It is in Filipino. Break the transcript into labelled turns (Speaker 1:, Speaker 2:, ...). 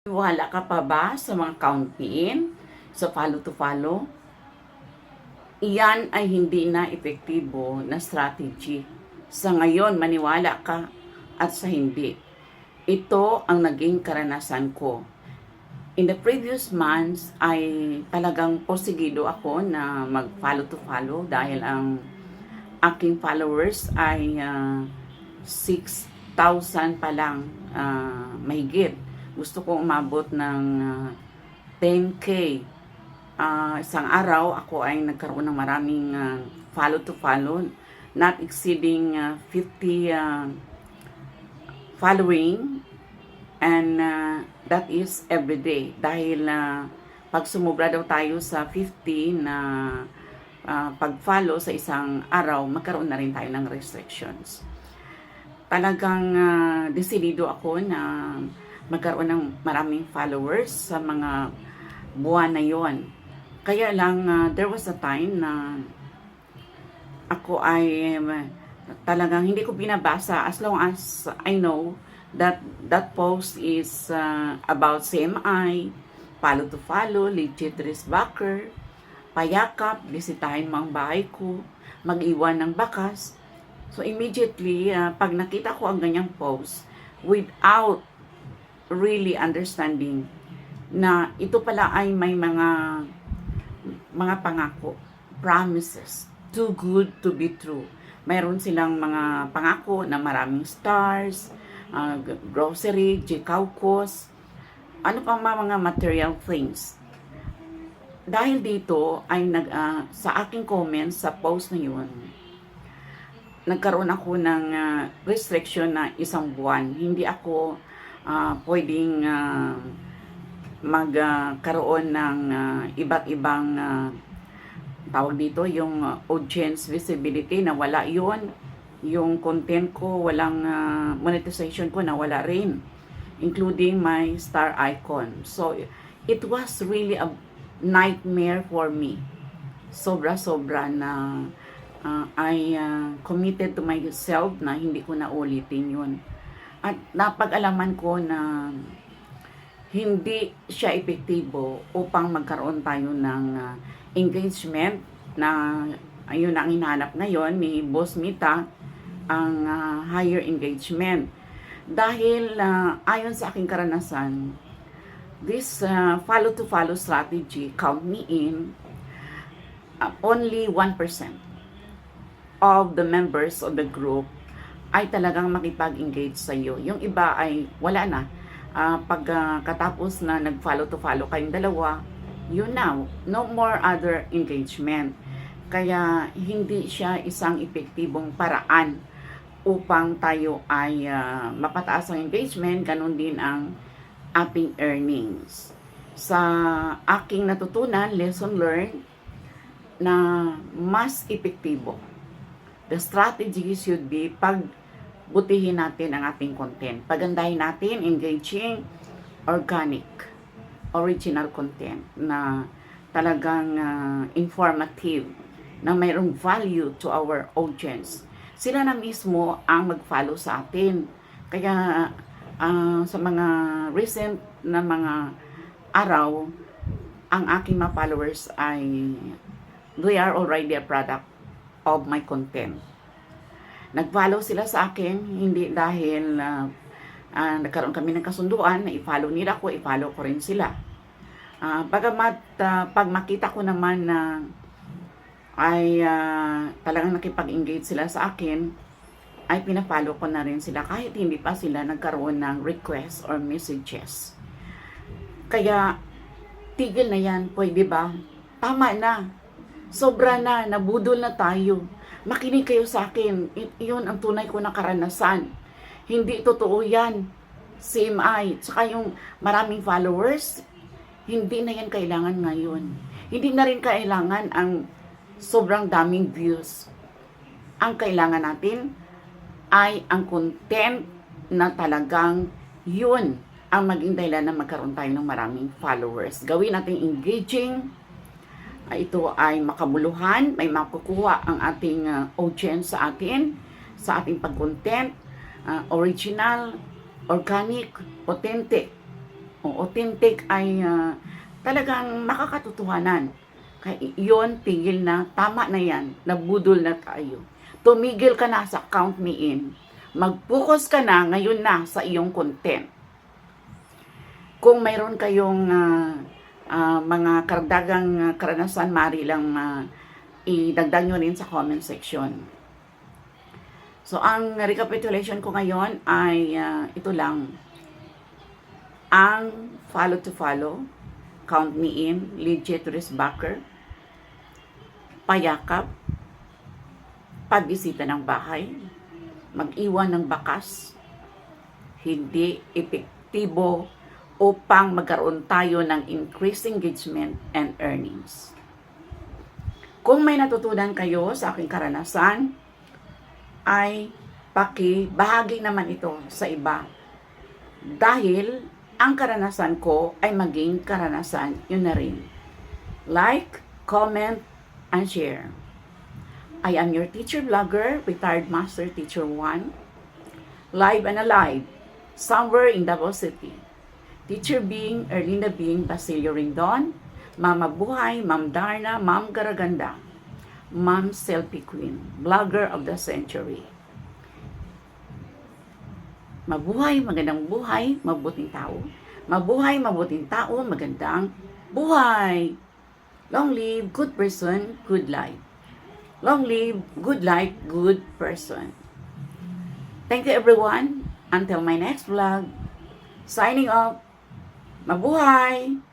Speaker 1: Wala ka pa ba sa mga count-in, sa follow to follow? Iyan ay hindi na epektibo na strategy. Sa ngayon, maniwala ka at sa hindi. Ito ang naging karanasan ko. In the previous months ay talagang porsigido ako na mag-follow to follow dahil ang aking followers ay 6,000 pa lang, mahigit. Gusto ko umabot ng 10K. Isang araw ako ay nagkaroon ng maraming follow to follow, not exceeding 50 following, and that is every day. Dahil pag sumubra daw tayo sa 50 na pag-follow sa isang araw, magkaroon na rin tayo ng restrictions. Talagang desidido ako na magkaroon ng maraming followers sa mga buwan na yon. Kaya lang, there was a time na ako ay talagang hindi ko binabasa as long as I know that that post is about CMI, follow to follow, legit backer, payakap, bisitahin mo ang bahay ko, mag-iwan ng bakas. So immediately, pag nakita ko ang ganyang post, without really understanding na ito pala ay may mga pangako, promises, too good to be true. Mayroon silang mga pangako na maraming stars, grocery, Gcaukos, ano pa mga material things. Dahil dito ay sa aking comments sa post na yun, nagkaroon ako ng restriction na isang buwan. Hindi ako pwedeng magkaroon ng iba't ibang tawag dito, yung audience visibility na wala yun. Yung content ko, walang monetization ko na wala rin, including my star icon. So, it was really a nightmare for me. Sobra-sobra na I committed to myself na hindi ko na ulitin yun. At napag-alaman ko na hindi siya epektibo upang magkaroon tayo ng engagement na ayun ang hinahanap ngayon ni Boss Mita, ang higher engagement. Dahil ayon sa aking karanasan, this follow to follow strategy, count me in, only 1% of the members of the group ay talagang makipag-engage sa iyo. Yung iba ay wala na. Pagkatapos na nag-follow to follow kayong dalawa, yun now, no more other engagement. Kaya hindi siya isang epektibong paraan upang tayo ay mapataas ang engagement, ganun din ang ating earnings. Sa aking natutunan, lesson learned, na mas epektibo, the strategy should be pagbutihin natin ang ating content. Pagandahin natin, engaging, organic, original content na talagang informative, na mayroong value to our audience. Sila na mismo ang mag-follow sa atin. Kaya sa mga recent na mga araw, ang aking mga followers ay they are already a product of my content. Nag-follow sila sa akin, hindi dahil nagkaroon kami ng kasunduan na i-follow nila ako, i-follow ko rin sila. Bagamat pag makita ko naman na ay talagang nakipag-engage sila sa akin, ay pina-follow ko na rin sila kahit hindi pa sila nagkaroon ng request or messages. Kaya tigil na yan, pwede ba? Tama na. Sobra na, nabudol na tayo. Makinig kayo sa akin. Yun ang tunay ko na karanasan. Hindi totoo yan. CMI, tsaka yung maraming followers, hindi na yan kailangan ngayon. Hindi na rin kailangan ang sobrang daming views. Ang kailangan natin ay ang content na talagang yun ang maging dahilan na magkaroon tayo ng maraming followers. Gawin natin engaging. Ito ay makabuluhan, may makukuha ang ating audience sa atin, sa ating pag-content, original, organic, authentic. O authentic ay talagang makakatotohanan. Kaya yun, tigil na, tama na yan, nabudol na tayo. Tumigil ka na sa count me in. Mag-focus ka na ngayon na sa iyong content. Kung mayroon kayong mga karagdagang karanasan, mari lang idagdag nyo rin sa comment section. So, ang recapitulation ko ngayon ay ito lang. Ang follow to follow, count me in, legit risk backer, payakap, pagbisita ng bahay, mag-iwan ng bakas, hindi epektibo upang magkaroon tayo ng increased engagement and earnings. Kung may natutunan kayo sa aking karanasan, ay bahagi naman ito sa iba. Dahil ang karanasan ko ay maging karanasan yun na rin. Like, comment, and share. I am your teacher vlogger, retired master teacher 1, live and alive, somewhere in Davao City. Teacher Bing, Erlinda Bing, Basilio Rindon, Mama Buhay, Ma'am Darna, Ma'am Garaganda, Ma'am Selfie Queen, vlogger of the century. Mabuhay, magandang buhay, mabuting tao. Mabuhay, mabuting tao, magandang buhay. Long live, good person, good life. Long live, good life, good person. Thank you everyone. Until my next vlog. Signing off. Mabuhay!